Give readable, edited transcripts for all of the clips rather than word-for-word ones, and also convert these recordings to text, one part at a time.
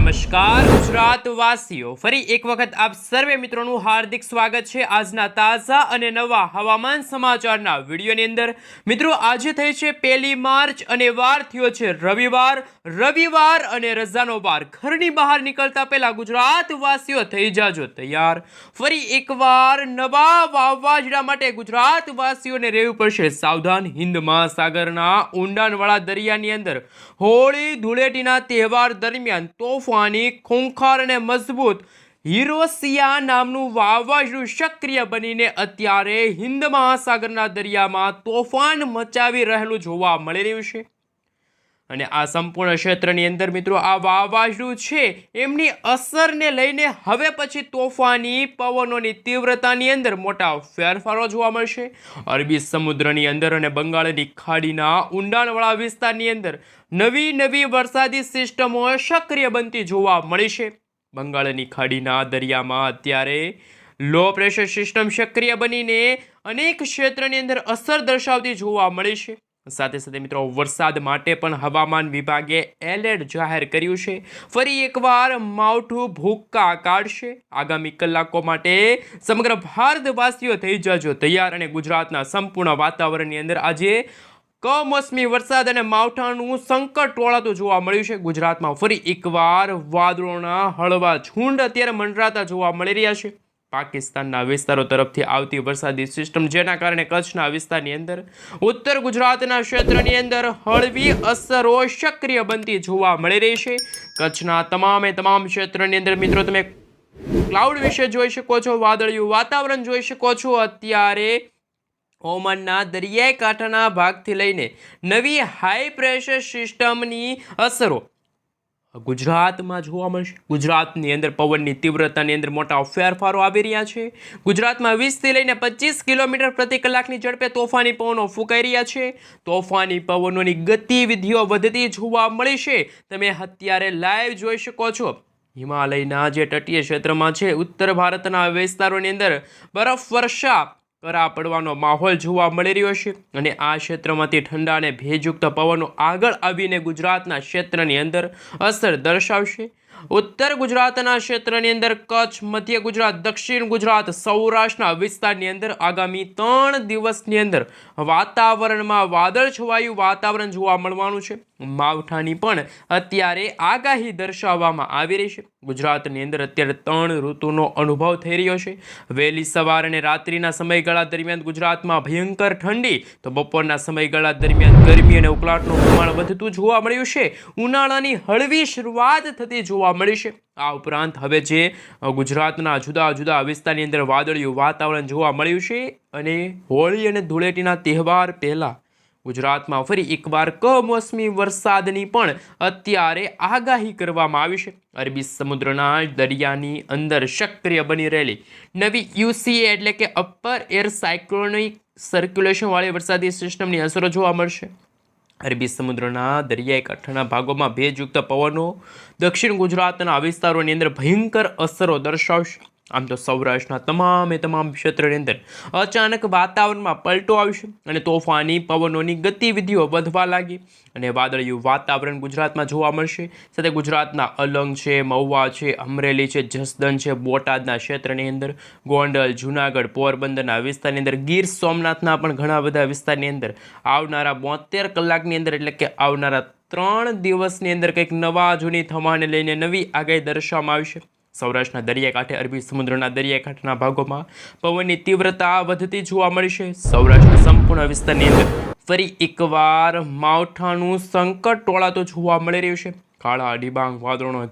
નમસ્કાર ગુજરાતવાસીઓ, ફરી એક વખત આપ સર્વે મિત્રોનું હાર્દિક સ્વાગત છે આજના તાજા અને નવા હવામાન સમાચારના વિડીયોની અંદર। મિત્રો, આજે થઈ છે 1 માર્ચ અને વાર થયો છે રવિવાર અને રજાનો વાર। ઘરની બહાર નીકળતા પહેલા ગુજરાતવાસીઓ થઈ જાજો તૈયાર। ફરી એકવાર નવા વાવાઝોડા માટે ગુજરાતવાસીઓને રહેવું પડશે સાવધાન। હિન્દ મહાસાગરના ઊંડાણવાળા દરિયાની અંદર હોળી ધૂળેટીના તહેવાર દરમિયાન તોફાની, ખૂંખાર અને મજબૂત હિરોશિયા નામનું વાવાઝોડું સક્રિય બનીને અત્યારે હિન્દ મહાસાગરના દરિયામાં તોફાન મચાવી રહેલું જોવા મળી રહ્યું છે। અને આ સંપૂર્ણ ક્ષેત્રની અંદર મિત્રો આ વાવાઝોડું છે એમની અસરને લઈને હવે પછી તોફાની પવનોની તીવ્રતાની અંદર મોટા ફેરફારો જોવા મળશે। અરબી સમુદ્રની અંદર અને બંગાળની ખાડીના ઊંડાણવાળા વિસ્તારની અંદર નવી વરસાદી સિસ્ટમો સક્રિય બનતી જોવા મળી છે। બંગાળની ખાડીના દરિયામાં અત્યારે લો પ્રેશર સિસ્ટમ સક્રિય બનીને અનેક ક્ષેત્રની અંદર અસર દર્શાવતી જોવા મળી છે। સાથે સાથે મિત્રો વરસાદ માટે પણ હવામાન વિભાગે એલર્ટ જાહેર કર્યું છે। ફરી એકવાર માવઠું ભૂક્કા કાઢશે। આગામી કલાકો માટે સમગ્ર ભારતવાસીઓ થઈ જજો તૈયાર। અને ગુજરાતના સંપૂર્ણ વાતાવરણની અંદર આજે કમોસમી વરસાદ અને માવઠાનું સંકટ ટોળાતું જોવા મળ્યું છે। ગુજરાતમાં ફરી એકવાર વાદળોના હળવા ઝુંડ અત્યારે મંડરાતા જોવા મળી રહ્યા છે। પાકિસ્તાનના વિસ્તારો તરફથી આવતી વરસાદી સિસ્ટમ જેના કારણે કચ્છના વિસ્તારની અંદર, ઉત્તર ગુજરાતના ક્ષેત્રની અંદર હળવી અસરો સક્રિય બનતી જોવા મળી રહી છે। કચ્છના તમામ ક્ષેત્રની અંદર મિત્રો તમે ક્લાઉડ વિશે જોઈ શકો છો, વાદળિયું વાતાવરણ જોઈ શકો છો। અત્યારે ઓમાનના દરિયાઈ કાંઠાના ભાગથી લઈને નવી હાઈ પ્રેશર સિસ્ટમની અસરો ગુજરાતમાં જોવા મળશે। ગુજરાતની અંદર પવનની તીવ્રતાની અંદર મોટા ફેરફારો આવી રહ્યા છે। ગુજરાતમાં 20થી લઈને 25 કિલોમીટર પ્રતિ કલાકની ઝડપે તોફાની પવનો ફૂંકાઈ રહ્યા છે। તોફાની પવનોની ગતિવિધિઓ વધતી જોવા મળી છે। તમે અત્યારે લાઈવ જોઈ શકો છો હિમાલયના જે તટીય ક્ષેત્રમાં છે ઉત્તર ભારતના વિસ્તારોની અંદર બરફ વર્ષા કરા પડવાનો માહોલ જોવા મળી રહ્યો છે। અને આ ક્ષેત્રમાંથી ઠંડા અને ભેજયુક્ત પવનો આગળ આવીને ગુજરાતના ક્ષેત્રની અંદર અસર દર્શાવશે। ઉત્તર ગુજરાતના ક્ષેત્રની અંદર કચ્છ, મધ્ય ગુજરાત, દક્ષિણ ગુજરાત, સૌરાષ્ટ્રના વિસ્તારની અંદર આગામી 3 દિવસની અંદર વાતાવરણમાં વાદળ છવાયું વાતાવરણ જોવા મળવાનું છે। માવઠાની પણ અત્યારે આગાહી દર્શાવવામાં આવી રહી છે। ગુજરાતની અંદર અત્યારે 3 ઋતુનો અનુભવ થઈ રહ્યો છે। વહેલી સવાર અને રાત્રિના સમયગાળા દરમિયાન ગુજરાતમાં ભયંકર ઠંડી, તો બપોરના સમયગાળા દરમિયાન ગરમી અને ઉકળાટનું પ્રમાણ વધતું જોવા મળ્યું છે। ઉનાળાની હળવી શરૂઆત થતી જોવા મળી છે। આ ઉપરાંત હવે જે ગુજરાતના જુદા વિસ્તારની અંદર વાદળિયું વાતાવરણ જોવા મળ્યું છે અને હોળી અને ધૂળેટીના તહેવાર પહેલા ગુજરાતમાં ફરી એકવાર કમોસમી વરસાદની પણ અત્યારે આગાહી કરવામાં આવી છે। અરબી સમુદ્રના દરિયાની અંદર સક્રિય બની રહેલી નવી યુસીએ એટલે કે અપર એર સાયક્લોનિક સર્ક્યુલેશન વાળી વરસાદી સિસ્ટમની અસરો જોવા મળશે। અરબી સમુદ્રના દરિયાઈ કાંઠાના ભાગોમાં ભેજયુક્ત પવનો દક્ષિણ ગુજરાતના વિસ્તારોની અંદર ભયંકર અસરો દર્શાવશે। આમ તો સૌરાષ્ટ્રના તમામ ક્ષેત્રની અંદર અચાનક વાતાવરણમાં પલટો આવશે અને તોફાની પવનોની ગતિવિધિઓ વધવા લાગી અને વાદળિયું વાતાવરણ ગુજરાતમાં જોવા મળશે। સાથે ગુજરાતના અલંગ છે, મહુવા છે, અમરેલી છે, જસદણ છે, બોટાદના ક્ષેત્રની અંદર, ગોંડલ, જુનાગઢ, પોરબંદરના વિસ્તારની અંદર, ગીર સોમનાથના પણ ઘણા બધા વિસ્તારની અંદર આવનારા 72 કલાકની અંદર એટલે કે આવનારા 3 દિવસની અંદર કંઈક નવા જૂની થવાને લઈને નવી આગાહી દર્શાવવામાં આવશે। સૌરાષ્ટ્રના દરિયાકાંઠે, અરબી સમુદ્રના દરિયાકાંઠાના ભાગોમાં પવનની તીવ્રતા વધતી જોવા મળશે। સૌરાષ્ટ્રના સંપૂર્ણ વિસ્તારની અંદર ફરી એકવાર માવઠાનું સંકટ ટોળાતું જોવા મળી રહ્યું છે। કાળા ડિબાંગ વાદળોનો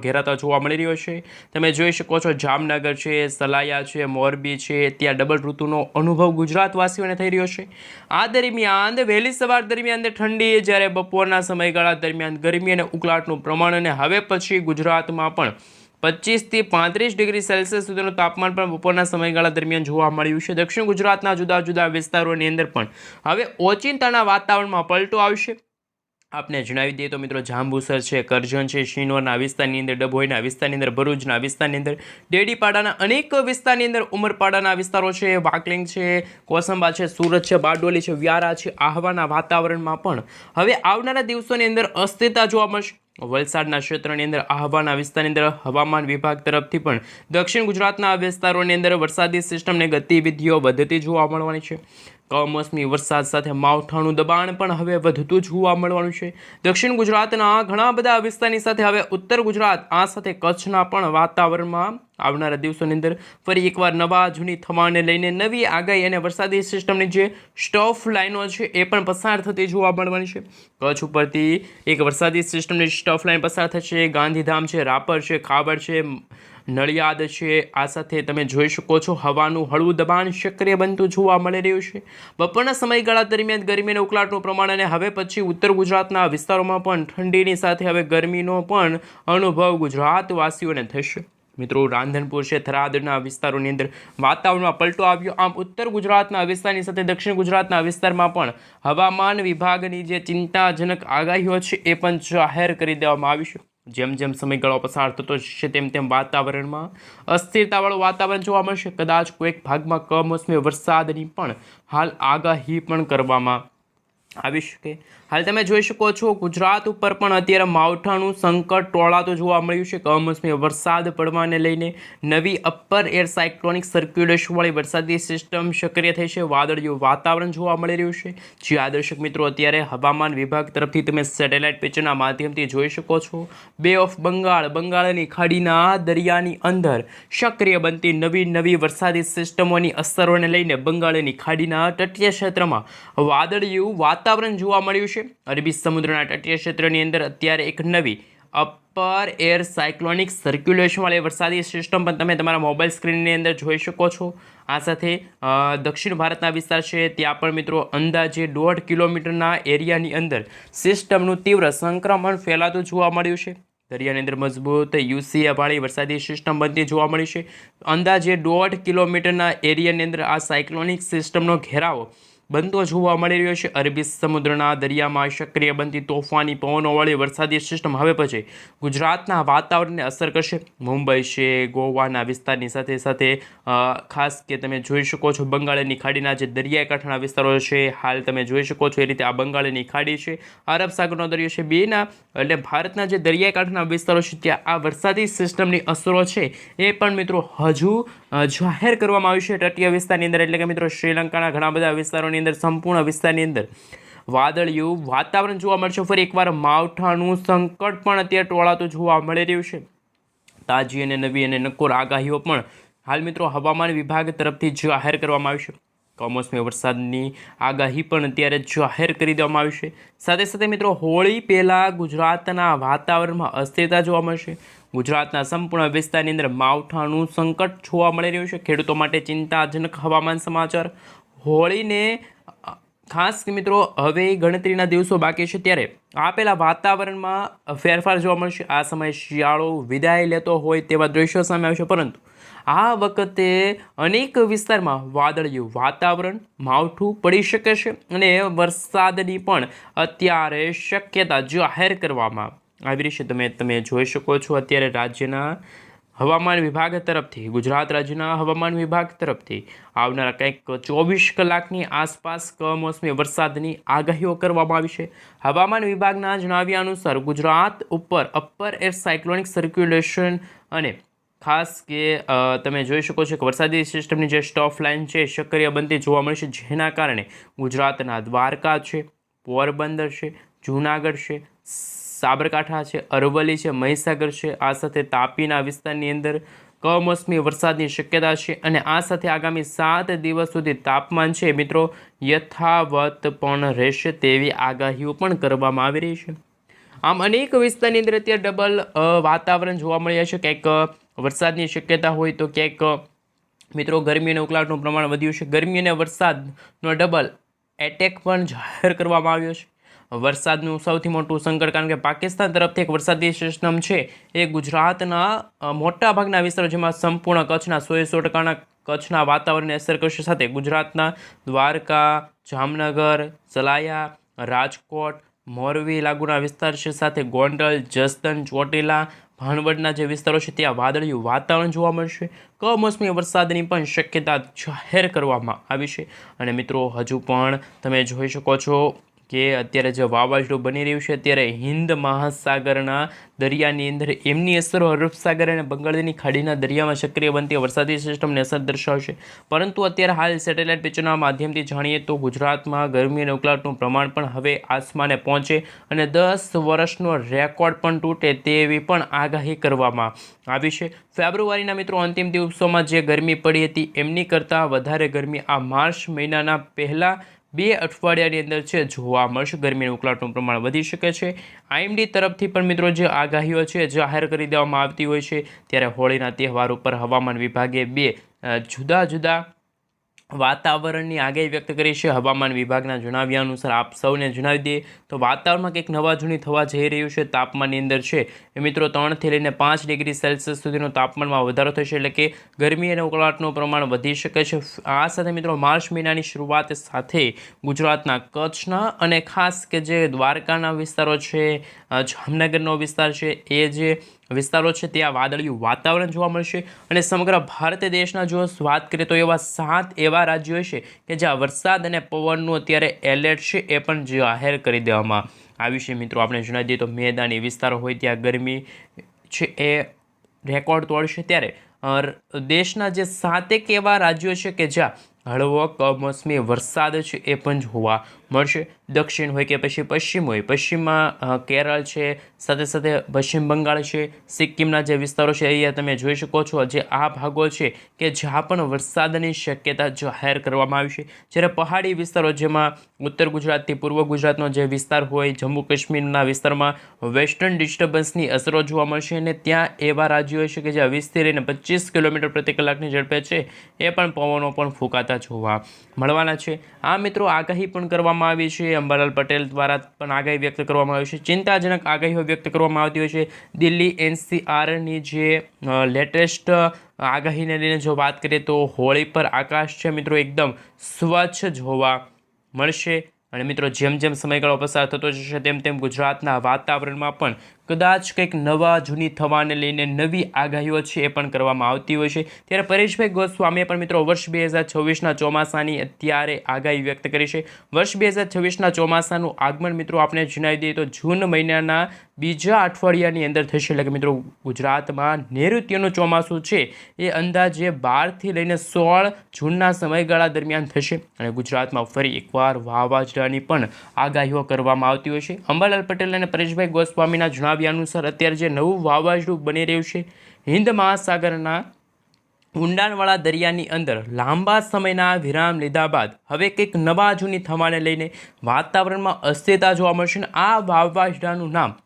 ઘેરાતા જોવા મળી રહ્યો છે। તમે જોઈ શકો છો જામનગર છે, સલાયા છે, મોરબી છે, ત્યાં ડબલ ઋતુનો અનુભવ ગુજરાતવાસીઓને થઈ રહ્યો છે। આ દરમિયાન વહેલી સવાર દરમિયાન ઠંડી, જ્યારે બપોરના સમયગાળા દરમિયાન ગરમી અને ઉકળાટનું પ્રમાણ, અને હવે પછી ગુજરાતમાં પણ 25 થી 35 ડિગ્રી સેલ્સિયસ સુધીનું તાપમાન પણ બપોરના સમયગાળા દરમિયાન જોવા મળ્યું છે। દક્ષિણ ગુજરાતના જુદા વિસ્તારોની અંદર પણ હવે ઓચિંતાના વાતાવરણમાં પલટો આવશે આપને જણાવી દઈએ તો મિત્રો જાંબુસર છે, કરજણ છે, શિનોરના વિસ્તારની અંદર, ડભોઈના વિસ્તારની અંદર, ભરૂચના વિસ્તારની અંદર, ડેડીપાડાના અનેક વિસ્તારની અંદર, ઉમરપાડાના વિસ્તારો છે, વાકલિંગ છે, કોસંબા છે, સુરત છે, બારડોલી છે, વ્યારા છે, આહવાના વાતાવરણમાં પણ હવે આવનારા દિવસોની અંદર અસ્થિરતા જોવા મળશે. વલસાડના ક્ષેત્રની અંદર, આહવાના વિસ્તારની અંદર હવામાન વિભાગ તરફથી પણ દક્ષિણ ગુજરાતના વિસ્તારોની અંદર વરસાદી સિસ્ટમની ગતિવિધિઓ વધતી જોવા મળવાની છે. કમોસમી વરસાદ સાથે માવઠાનું દબાણ પણ હવે વધતું જોવા મળવાનું છે. દક્ષિણ ગુજરાતના ઘણા બધા વિસ્તારની સાથે હવે ઉત્તર ગુજરાત આ સાથે કચ્છના પણ વાતાવરણમાં આવનારા દિવસોની અંદર ફરી એકવાર નવા જૂની થવાને લઈને નવી આગાહી અને વરસાદી સિસ્ટમની જે સ્ટફ લાઈનો છે એ પણ પસાર થતી જોવા મળવાની છે. કચ્છ ઉપરથી એક વરસાદી સિસ્ટમની સ્ટફ લાઈન પસાર થશે. ગાંધીધામ છે, રાપર છે, ખાબર છે, નડિયાદ છે, આ સાથે તમે જોઈ શકો છો હવાનું હળવું દબાણ સક્રિય બનતું જોવા મળી રહ્યું છે. બપોરના સમયગાળા દરમિયાન ગરમીના ઉકળાટનું પ્રમાણ અને હવે પછી ઉત્તર ગુજરાતના વિસ્તારોમાં પણ ઠંડીની સાથે હવે ગરમીનો પણ અનુભવ ગુજરાતવાસીઓને થશે. મિત્રો રાંધનપુર છે, થરાદના વિસ્તારોની અંદર વાતાવરણમાં પલટો આવ્યો. આમ ઉત્તર ગુજરાતના વિસ્તારની સાથે દક્ષિણ ગુજરાતના વિસ્તારમાં પણ હવામાન વિભાગની જે ચિંતાજનક આગાહીઓ છે એ પણ જાહેર કરી દેવામાં આવી છે. જેમ જેમ સમયગાળો પસાર થતો જશે તેમ તેમ વાતાવરણમાં અસ્થિરતાવાળું વાતાવરણ જોવા મળશે. કદાચ કોઈક ભાગમાં કમોસમી વરસાદની પણ હાલ આગાહી પણ કરવામાં આવી શકે. હાલ તમે જોઈ શકો છો ગુજરાત ઉપર પણ અત્યારે માવઠાનું સંકટ ટોળાતું જોવા મળ્યું છે. કમોસમી વરસાદ પડવાને લઈને નવી અપર એર સાયક્લોનિક સર્ક્યુલેશનવાળી વરસાદી સિસ્ટમ સક્રિય થઈ છે. વાદળિયું વાતાવરણ જોવા મળી રહ્યું છે. જે દર્શક મિત્રો અત્યારે હવામાન વિભાગ તરફથી તમે સેટેલાઇટ પિક્ચરના માધ્યમથી જોઈ શકો છો. બે ઓફ બંગાળની ખાડીના દરિયાની અંદર સક્રિય બનતી નવી વરસાદી સિસ્ટમોની અસરોને લઈને બંગાળની ખાડીના તટીય ક્ષેત્રમાં વાદળિયું વાતાવરણ જોવા મળ્યું છે. અરબી સમુદ્રના તટીય ક્ષેત્રની અંદર અત્યારે એક નવી અપર એર સાયક્લોનિક સર્ક્યુલેશનવાળી વરસાદી સિસ્ટમ પણ તમે તમારા મોબાઈલ સ્ક્રીનની અંદર જોઈ શકો છો. આ સાથે દક્ષિણ ભારતના વિસ્તાર છે ત્યાં પણ મિત્રો અંદાજે 1.5 કિલોમીટરના એરિયાની અંદર સિસ્ટમનું તીવ્ર સંક્રમણ ફેલાતું જોવા મળ્યું છે. દરિયાની અંદર મજબૂત યુસીએવાળી વરસાદી સિસ્ટમ બનતી જોવા મળી છે. અંદાજે 1.5 કિલોમીટરના એરિયાની અંદર આ સાયક્લોનિક સિસ્ટમનો ઘેરાવો બનતો જોવા મળી રહ્યો છે. અરબી સમુદ્રના દરિયામાં સક્રિય બનતી તોફાની પવનોવાળી વરસાદી સિસ્ટમ હવે પછી ગુજરાતના વાતાવરણને અસર કરશે. મુંબઈ છે, ગોવાના વિસ્તારની સાથે સાથે ખાસ કે તમે જોઈ શકો છો બંગાળની ખાડીના જે દરિયાઈ કાંઠાના વિસ્તારો છે હાલ તમે જોઈ શકો છો એ રીતે આ બંગાળની ખાડી છે, અરબ સાગરનો દરિયો છે, બેના એટલે ભારતના જે દરિયાઈ કાંઠાના વિસ્તારો છે ત્યાં આ વરસાદી સિસ્ટમની અસરો છે એ પણ મિત્રો હજુ જાહેર કરવામાં આવી છે. તટીય વિસ્તારની અંદર એટલે કે મિત્રો શ્રીલંકાના ઘણા બધા વિસ્તારોની અંદર સંપૂર્ણ વિસ્તારની અંદર વાદળિયું વાતાવરણ જોવા મળશે. ફરી એકવાર માવઠાનું સંકટ પણ અત્યારે ટોળાતું જોવા મળી રહ્યું છે. તાજી અને નવી અને નક્કોર આગાહીઓ પણ હાલ મિત્રો હવામાન વિભાગ તરફથી જાહેર કરવામાં આવી છે. કમોસમી વરસાદની આગાહી પણ અત્યારે જાહેર કરી દેવામાં આવી છે. સાથે સાથે મિત્રો હોળી પહેલાં ગુજરાતના વાતાવરણમાં અસ્થિરતા જોવા મળશે. ગુજરાતના સંપૂર્ણ વિસ્તારની અંદર માવઠાનું સંકટ જોવા મળી રહ્યું છે. ખેડૂતો માટે ચિંતાજનક હવામાન સમાચાર. હોળીને ખાસ મિત્રો હવે ગણતરીના દિવસો બાકી છે ત્યારે આપેલા વાતાવરણમાં ફેરફાર જોવા મળશે. આ સમયે શિયાળો વિદાય લેતો હોય તેવા દ્રશ્યો સામે આવશે. પરંતુ આ વખતે અનેક વિસ્તારમાં વાદળિયું વાતાવરણ માવઠું પડી શકે છે અને વરસાદની પણ અત્યારે શક્યતા જાહેર કરવામાં આવી રહી છે. તમે જોઈ શકો છો અત્યારે રાજ્યના હવામાન વિભાગ તરફથી ગુજરાત રાજ્યના હવામાન વિભાગ તરફથી આવનારા કંઈક 24 કલાકની આસપાસ કમોસમી વરસાદની આગાહીઓ કરવામાં આવી છે. હવામાન વિભાગના જણાવ્યા અનુસાર ગુજરાત ઉપર અપર એર સાયક્લોનિક સર્ક્યુલેશન અને ખાસ કે તમે જોઈ શકો છો કે વરસાદી સિસ્ટમની જે સ્ટફ લાઇન છે સક્રિય બનતી જોવા મળશે. જેના કારણે ગુજરાતના દ્વારકા છે, પોરબંદર છે, જૂનાગઢ છે, સાબરકાંઠા છે, અરવલ્લી છે, મહીસાગર છે, આ સાથે તાપીના વિસ્તારની અંદર કમોસમી વરસાદની શક્યતા છે. અને આ સાથે આગામી 7 દિવસ સુધી તાપમાન છે મિત્રો યથાવત પણ રહેશે તેવી આગાહીઓ પણ કરવામાં આવી રહી છે. આમ અનેક વિસ્તારની અંદર અત્યારે ડબલ વાતાવરણ જોવા મળ્યા છે. ક્યાંક વરસાદની શક્યતા હોય તો ક્યાંક મિત્રો ગરમી અને ઉકળાટનું પ્રમાણ વધ્યું છે. ગરમી અને વરસાદનો ડબલ એટેક પણ જાહેર કરવામાં આવ્યો છે. વરસાદનું સૌથી મોટું સંકટ કારણ કે પાકિસ્તાન તરફથી એક વરસાદી સિસ્ટમ છે એ ગુજરાતના મોટાભાગના વિસ્તારો જેમાં સંપૂર્ણ કચ્છના 100% કચ્છના વાતાવરણને અસર કરશે. સાથે ગુજરાતના દ્વારકા, જામનગર, સલાયા, રાજકોટ, મોરબી લાગુના વિસ્તાર છે, સાથે ગોંડલ, જસદણ, ચોટીલા, ભાણવડના જે વિસ્તારો છે ત્યાં વાદળિયું વાતાવરણ જોવા મળશે. કમોસમી વરસાદની પણ શક્યતા જાહેર કરવામાં આવી છે. અને મિત્રો હજુ પણ તમે જોઈ શકો છો કે અત્યારે જે વાવાઝોડું બની રહ્યું છે ત્યારે હિન્દ મહાસાગરના દરિયાની અંદર એમની અસરો અરબ સાગર અને બંગાળની ખાડીના દરિયામાં સક્રિય બનતી વરસાદી સિસ્ટમને અસર દર્શાવશે. પરંતુ અત્યારે હાલ સેટેલાઇટ પિક્ચરના માધ્યમથી જાણીએ તો ગુજરાતમાં ગરમી અને ઉકળાટનું પ્રમાણ પણ હવે આસમાને પહોંચે અને 10 વર્ષનો રેકોર્ડ પણ તૂટે તેવી પણ આગાહી કરવામાં આવી છે. ફેબ્રુઆરીના મિત્રો અંતિમ દિવસોમાં જે ગરમી પડી હતી એમની કરતાં વધારે ગરમી આ માર્ચ મહિનાના પહેલા 2 અઠવાડિયાની અંદર છે જોવા મળશે. ગરમી અને ઉકળાટનું પ્રમાણ વધી શકે છે. આઈએમડી તરફથી પણ મિત્રો જે આગાહીઓ છે જાહેર કરી દેવામાં આવતી હોય છે. ત્યારે હોળીના તહેવાર ઉપર હવામાન વિભાગે 2 જુદા જુદા વાતાવરણની આગાહી વ્યક્ત કરી છે. હવામાન વિભાગના જણાવ્યા અનુસાર આપ સૌને જણાવી દઈએ તો વાતાવરણમાં કંઈક નવા જૂની થવા જઈ રહ્યું છે. તાપમાનની અંદર છે એ મિત્રો 3 થી લઈને 5 ડિગ્રી સેલ્સિયસ સુધીનો તાપમાનમાં વધારો થશે, એટલે કે ગરમી અને ઉકળાટનું પ્રમાણ વધી શકે છે. આ સાથે મિત્રો માર્ચ મહિનાની શરૂઆત સાથે ગુજરાતના કચ્છના અને ખાસ કે જે દ્વારકાના વિસ્તારો છે, જામનગરનો વિસ્તાર છે, એ જે વિસ્તારો છે ત્યાં વાદળિયું વાતાવરણ જોવા મળશે. અને સમગ્ર ભારત દેશના જો વાત કરીએ તો એવા 7 એવા રાજ્યો છે કે જ્યાં વરસાદ અને પવનનું અત્યારે એલર્ટ છે એ પણ જાહેર કરી દેવામાં આવ્યું છે. મિત્રો આપણે જણાવી દઈએ તો મેદાની વિસ્તારો હોય ત્યાં ગરમી છે એ રેકોર્ડ તોડશે. ત્યારે દેશના જે 7 એવા રાજ્યો છે કે જ્યાં હળવો કમોસમી વરસાદ છે એ પણ જોવા મળશે. દક્ષિણ હોય કે પછી પશ્ચિમ હોય, પશ્ચિમમાં કેરળ છે, સાથે સાથે પશ્ચિમ બંગાળ છે, સિક્કિમના જે વિસ્તારો છે અહીંયા તમે જોઈ શકો છો જે આ ભાગો છે કે જ્યાં પણ વરસાદની શક્યતા જાહેર કરવામાં આવી છે. જ્યારે પહાડી વિસ્તારો જેમાં ઉત્તર ગુજરાતથી પૂર્વ ગુજરાતનો જે વિસ્તાર હોય, જમ્મુ કાશ્મીરના વિસ્તારમાં વેસ્ટર્ન ડિસ્ટર્બન્સની અસરો જોવા મળશે અને ત્યાં એવા રાજ્યો છે કે જ્યાં 20 થી લઈને 25 કિલોમીટર પ્રતિ કલાકની ઝડપે છે એ પણ પવનો પણ ફૂંકાતા જોવા મળવાના છે. આ મિત્રો આગાહી પણ કરવામાં આવી છે. અંબાલાલ પટેલ દ્વારા પણ આગાહી વ્યક્ત કરવામાં આવી છે. ચિંતાજનક આગાહીઓ વ્યક્ત કરવામાં આવતી હોય છે. દિલ્હી એનસીઆરની જે લેટેસ્ટ આગાહીને લઈને જો વાત કરીએ તો હોળી પર આકાશ છે મિત્રો એકદમ સ્વચ્છ જોવા મળશે. અને મિત્રો જેમ જેમ સમયગાળો પસાર થતો જશે તેમ તેમ ગુજરાતના વાતાવરણમાં પણ કદાચ કંઈક નવા જૂની થવાને લઈને નવી આગાહીઓ છે એ પણ કરવામાં આવતી હોય છે. ત્યારે પરેશભાઈ ગોસ્વામીએ પણ મિત્રો વર્ષ 2026ના ચોમાસાની અત્યારે આગાહી વ્યક્ત કરી છે. વર્ષ 2026ના ચોમાસાનું આગમન મિત્રો આપણે જણાવી દઈએ તો જૂન મહિનાના બીજા અઠવાડિયાની અંદર થશે. એટલે કે મિત્રો ગુજરાતમાં નૈઋત્યનું ચોમાસું છે એ અંદાજે 12 થી લઈને 16 જૂનના સમયગાળા દરમિયાન થશે. અને ગુજરાતમાં ફરી એકવાર વાવાઝોડાની પણ આગાહીઓ કરવામાં આવતી હોય છે. અંબાલાલ પટેલ અને પરેશભાઈ ગોસ્વામીના જણાવ્યા અનુસાર અત્યારે જે નવું વાવાઝોડું બની રહ્યું છે હિન્દ મહાસાગરના ઊંડાણવાળા દરિયાની અંદર લાંબા સમયના વિરામ લીધા બાદ હવે કંઈક નવા જૂની થવાને લઈને વાતાવરણમાં અસ્થિરતા જોવા મળશે. આ વાવાઝોડાનું નામ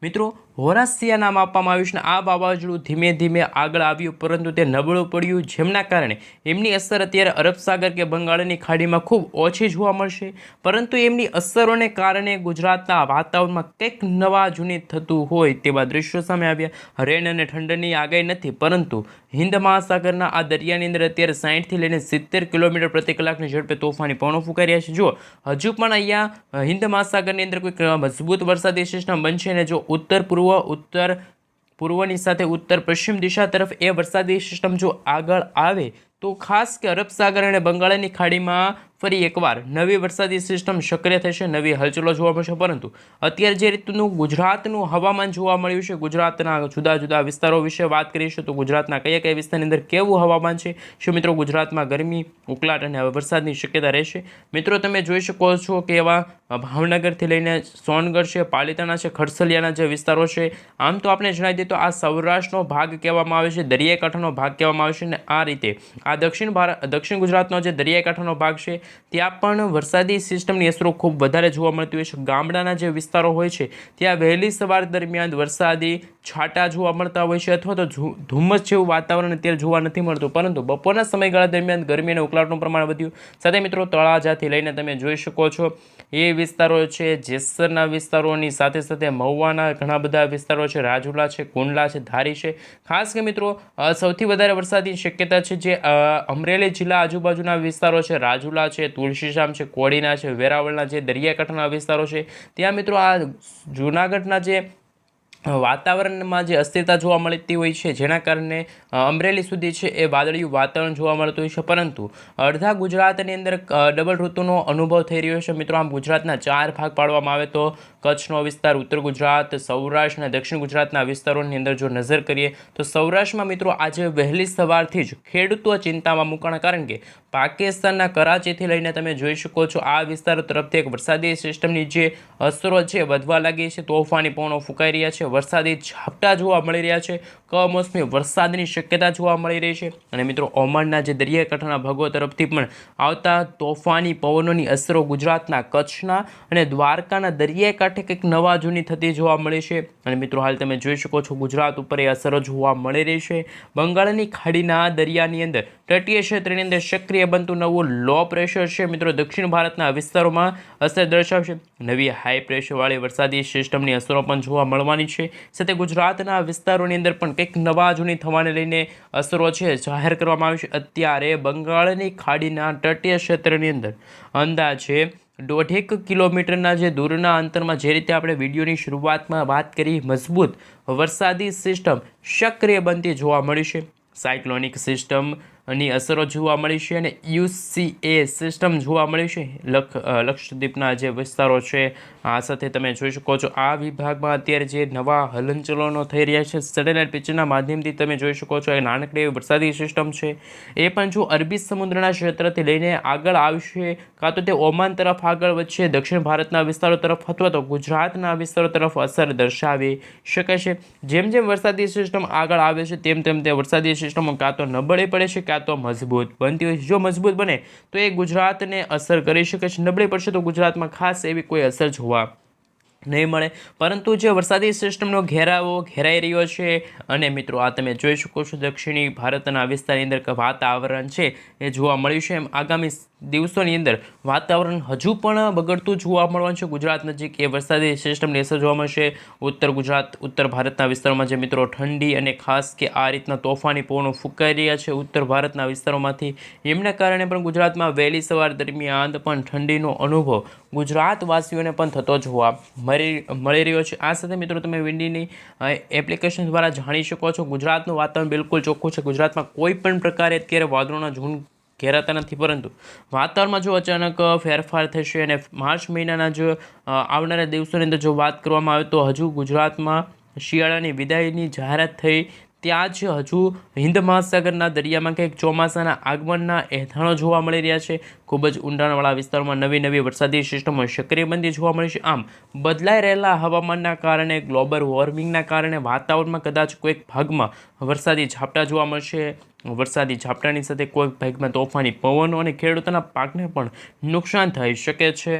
મિત્રો હોરાસિયા નામ આપવામાં આવ્યું છે. આ વાવાઝોડું ધીમે ધીમે આગળ આવ્યું પરંતુ તે નબળું પડ્યું, જેમના કારણે એમની અસર અત્યારે અરબ સાગર કે બંગાળની ખાડીમાં ખૂબ ઓછી જોવા મળશે. પરંતુ એમની અસરોને કારણે ગુજરાતના વાતાવરણમાં કંઈક નવા જૂની થતું હોય તેવા દૃશ્યો સામે આવ્યા. રેન અને ઠંડીની આગાહી નથી, પરંતુ હિન્દ મહાસાગરના આ દરિયાની અંદર અત્યારે 60 થી લઈને 70 કિલોમીટર પ્રતિ કલાકની ઝડપે તોફાની પવનો ફૂંકાઈ રહ્યા છે. જો હજુ પણ અહીંયા હિન્દ મહાસાગરની અંદર કોઈ મજબૂત વરસાદી સિસ્ટમ બનશે ને જો ઉત્તર પૂર્વની સાથે ઉત્તર પશ્ચિમ દિશા તરફ એ વરસાદી સિસ્ટમ જો આગળ આવે તો ખાસ કે અરબ સાગર અને બંગાળની ખાડીમાં ફરી એકવાર નવી વરસાદી સિસ્ટમ સક્રિય થશે, નવી હલચલો જોવા મળશે. પરંતુ અત્યારે જે રીતનું ગુજરાતનું હવામાન જોવા મળ્યું છે, ગુજરાતના જુદા જુદા વિસ્તારો વિશે વાત કરીશું તો ગુજરાતના કયા કયા વિસ્તારની અંદર કેવું હવામાન છે, શું મિત્રો ગુજરાતમાં ગરમી, ઉકળાટ અને વરસાદની શક્યતા રહેશે? મિત્રો તમે જોઈ શકો છો કે એવા ભાવનગરથી લઈને સોનગઢ છે, પાલિતાણા છે, ખડસલિયાના જે વિસ્તારો છે, આમ તો આપણે જણાવી દઈએ તો આ સૌરાષ્ટ્રનો ભાગ કહેવામાં આવે છે, દરિયાઈ કાંઠાનો ભાગ કહેવામાં આવે છે. અને આ રીતે આ દક્ષિણ ગુજરાતનો જે દરિયાઈ કાંઠાનો ભાગ છે ત્યાં પણ વરસાદી સિસ્ટમની અસરો ખૂબ વધારે જોવા મળતી હોય છે. ગામડાના જે વિસ્તારો હોય છે ત્યાં વહેલી સવાર દરમિયાન વરસાદી છાંટા જોવા મળતા હોય છે અથવા તો ધુમ્મસ જેવું વાતાવરણ અત્યારે જોવા નથી મળતું. પરંતુ બપોરના સમયગાળા દરમિયાન ગરમી અને ઉકળાટનું પ્રમાણ વધ્યું. સાથે મિત્રો તળાજાથી લઈને તમે જોઈ શકો છો એ વિસ્તારો છે, જેસરના વિસ્તારોની સાથે સાથે મહુવાના ઘણા બધા વિસ્તારો છે, રાજુલા છે, કુંડલા છે, ધારી છે. ખાસ કે મિત્રો સૌથી વધારે વરસાદની શક્યતા છે જે અમરેલી જિલ્લા આજુબાજુના વિસ્તારો છે, રાજુલા છે, તુલસીશામ છે, કોડીના છે, વેરાવળના જે દરિયાકાંઠાના વિસ્તારો છે, ત્યાં મિત્રો આ જૂનાગઢના જે વાતાવરણમાં જે અસ્થિરતા જોવા મળતી હોય છે, જેના કારણે અમરેલી સુધી છે એ વાદળિયું વાતાવરણ જોવા મળતું હોય છે. પરંતુ અડધા ગુજરાતની અંદર ડબલ ઋતુનો અનુભવ થઈ રહ્યો છે. મિત્રો આમ ગુજરાતના 4 ભાગ પાડવામાં આવે તો કચ્છનો વિસ્તાર, ઉત્તર ગુજરાત, સૌરાષ્ટ્ર અને દક્ષિણ ગુજરાતના વિસ્તારોની અંદર જો નજર કરીએ તો સૌરાષ્ટ્રમાં મિત્રો આજે વહેલી સવારથી જ ખેડૂતો ચિંતામાં મુકાણા, કારણ કે પાકિસ્તાનના કરાચીથી લઈને તમે જોઈ શકો છો આ વિસ્તારો તરફથી એક વરસાદી સિસ્ટમની જે અસરો છે વધવા લાગી છે. તોફાની પવનો ફૂંકાઈ રહ્યા છે, વરસાદી ઝાપટા જોવા મળી રહ્યા છે, કમોસમી વરસાદની શક્યતા જોવા મળી રહી છે. અને મિત્રો ઓમાનના જે દરિયાકાંઠાના ભાગો તરફથી પણ આવતા તોફાની પવનોની અસરો ગુજરાતના કચ્છના અને દ્વારકાના દરિયાઈ કાંઠે કંઈક નવા જૂની થતી જોવા મળી છે. અને મિત્રો હાલ તમે જોઈ શકો છો ગુજરાત ઉપર એ અસરો જોવા મળી રહી છે. બંગાળની ખાડીના દરિયાની અંદર તટીય ક્ષેત્રની અંદર સક્રિય બનતું નવું લો પ્રેશર છે મિત્રો દક્ષિણ ભારતના વિસ્તારોમાં અસર દર્શાવશે. નવી હાઈ પ્રેશરવાળી વરસાદી સિસ્ટમની અસરો પણ જોવા મળવાની છે. સાથે ગુજરાતના વિસ્તારોની અંદર પણ કંઈક નવા જૂની થવાને લઈને અસરો છે જાહેર કરવામાં આવી છે. અત્યારે બંગાળની ખાડીના તટીય ક્ષેત્રની અંદર અંદાજે 1.5 કિલોમીટરના જે દૂરના અંતરમાં જે રીતે આપણે વિડીયોની શરૂઆતમાં વાત કરી મજબૂત વરસાદી સિસ્ટમ સક્રિય બનતી જોવા મળી છે. સાયક્લોનિક સિસ્ટમની અસરો જોવા મળી છે અને યુસીએ સિસ્ટમ જોવા મળી છે લક્ષદ્વીપના જે વિસ્તારો છે. આ સાથે તમે જોઈ શકો છો આ વિભાગમાં અત્યારે જે નવા હલનચલનો થઈ રહ્યા છે સેટેલાઇટ પિક્ચરના માધ્યમથી તમે જોઈ શકો છો. એ નાનકડી એવી વરસાદી સિસ્ટમ છે, એ પણ જો અરબી સમુદ્રના ક્ષેત્રથી લઈને આગળ આવશે, કાં તો તે ઓમાન તરફ આગળ વધશે, દક્ષિણ ભારતના વિસ્તારો તરફ અથવા તો ગુજરાતના વિસ્તારો તરફ અસર દર્શાવી શકે છે. જેમ જેમ વરસાદી સિસ્ટમ આગળ આવે છે તેમ તેમ તે વરસાદી સિસ્ટમો કાં તો નબળી પડે છે કાં તો મજબૂત બનતી હોય છે. જો મજબૂત બને તો એ ગુજરાતને અસર કરી શકે છે, નબળી પડશે તો ગુજરાતમાં ખાસ એવી કોઈ અસર જોવા નહીં મળે. પરંતુ જે વરસાદી સિસ્ટમનો ઘેરાવો ઘેરાઈ રહ્યો છે અને મિત્રો આ તમે જોઈ શકો છો દક્ષિણી ભારતના વિસ્તારની અંદર વાતાવરણ છે એ જોવા મળ્યું છે. એમ આગામી દિવસોની અંદર વાતાવરણ હજુ પણ બગડતું જોવા મળવાનું છે. ગુજરાત નજીક એ વરસાદી સિસ્ટમની અસર જોવા મળશે. ઉત્તર ગુજરાત, ઉત્તર ભારતના વિસ્તારોમાં જે મિત્રો ઠંડી અને ખાસ કે આ રીતના તોફાની પવનો ફૂંકાઈ રહ્યા છે ઉત્તર ભારતના વિસ્તારોમાંથી, એમના કારણે પણ ગુજરાતમાં વહેલી સવાર દરમિયાન પણ ઠંડીનો અનુભવ ગુજરાતવાસીઓને પણ થતો જોવા મળી રહ્યો છે. આ સાથે મિત્રો તમે વિન્ડીની એપ્લિકેશન દ્વારા જાણી શકો છો ગુજરાતનું વાતાવરણ બિલકુલ ચોખ્ખું છે. ગુજરાતમાં કોઈ પણ પ્રકારે અત્યારે વાદળોના ઝુંડ ઘેરાતા નથી, પરંતુ વાતાવરણમાં જો અચાનક ફેરફાર થશે અને માર્ચ મહિનાના જો આવનારા દિવસોની અંદર જો વાત કરવામાં આવે તો હજુ ગુજરાતમાં શિયાળાની વિદાયની જાહેરાત થઈ ત્યાં જ હજુ હિન્દ મહાસાગરના દરિયામાં કંઈક ચોમાસાના આગમનના એંધાણો જોવા મળી રહ્યા છે. ખૂબ જ ઊંડાણવાળા વિસ્તારોમાં નવી નવી વરસાદી સિસ્ટમો સક્રિય બનતી જોવા મળી છે. આમ બદલાઈ રહેલા હવામાનના કારણે, ગ્લોબલ વોર્મિંગના કારણે વાતાવરણમાં કદાચ કોઈક ભાગમાં વરસાદી ઝાપટા જોવા મળશે. વરસાદી ઝાપટાની સાથે કોઈક ભાગમાં તોફાની પવનો અને ખેડૂતોના પાકને પણ નુકસાન થઈ શકે છે.